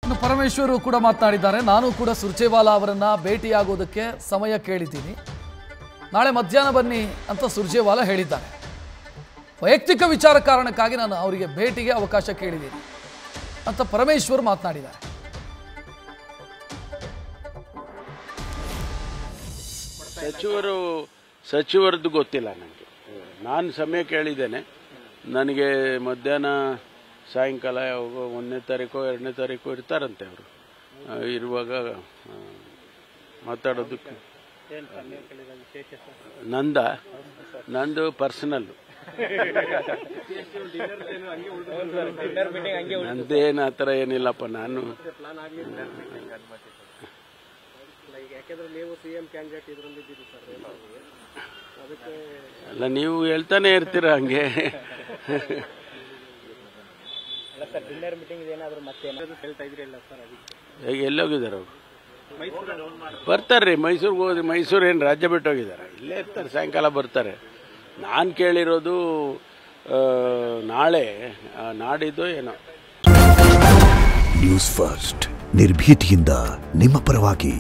ಇನ್ನು ಪರಮೇಶ್ವರ್ ಕೂಡ ಮಾತನಾಡಿದ್ದಾರೆ. ನಾನು ಕೂಡ ಸುರ್ಜೇವಾಲಾ ಅವರನ್ನ ಭೇಟಿಯಾಗೋದಕ್ಕೆ ಸಮಯ ಕೇಳಿದ್ದೀನಿ, ನಾಳೆ ಮಧ್ಯಾಹ್ನ ಬನ್ನಿ ಅಂತ ಸುರ್ಜೇವಾಲಾ ಹೇಳಿದ್ದಾರೆ. ವೈಯಕ್ತಿಕ ವಿಚಾರ ಕಾರಣಕ್ಕಾಗಿ ನಾನು ಅವರಿಗೆ ಭೇಟಿಗೆ ಅವಕಾಶ ಕೇಳಿದ್ದೀನಿ ಅಂತ ಪರಮೇಶ್ವರ್ ಮಾತನಾಡಿದ್ದಾರೆ. ಸಚಿವರದ್ದು ಗೊತ್ತಿಲ್ಲ ನನಗೆ. ನಾನು ಸಮಯ ಕೇಳಿದ್ದೇನೆ. ನನಗೆ ಮಧ್ಯಾಹ್ನ ಸಾಯಂಕಾಲ ಯಾವಾಗ 1ನೇ ತಾರೀಕು 2ನೇ ತಾರೀಕು ಇರ್ತಾರಂತೆ. ಅವರು ಇರುವಾಗ ಮಾತಾಡೋದಕ್ಕೆ ನಂದು ಪರ್ಸನಲ್ಲು, ನಂದೇನು ಆ ಥರ ಏನಿಲ್ಲಪ್ಪ. ನಾನು ಅಲ್ಲ, ನೀವು ಹೇಳ್ತಾನೆ ಇರ್ತೀರ ಹಂಗೆ. ಎಲ್ಲೋಗಿದ್ದಾರೆ ಅವರು? ಬರ್ತಾರ್ರಿ, ಮೈಸೂರಿಗೆ ಹೋಗಿ. ಮೈಸೂರು ಏನು ರಾಜ್ಯ ಬಿಟ್ಟು ಹೋಗಿದ್ದಾರೆ? ಇಲ್ಲೇ ಇರ್ತಾರೆ, ಸಾಯಂಕಾಲ ಬರ್ತಾರೆ. ನಾನು ಕೇಳಿರೋದು ನಾಳೆ ನಾಡಿದ್ದು ಏನೋ. ನ್ಯೂಸ್ ಫಸ್ಟ್, ನಿರ್ಭೀತಿಯಿಂದ ನಿಮ್ಮ ಪರವಾಗಿ.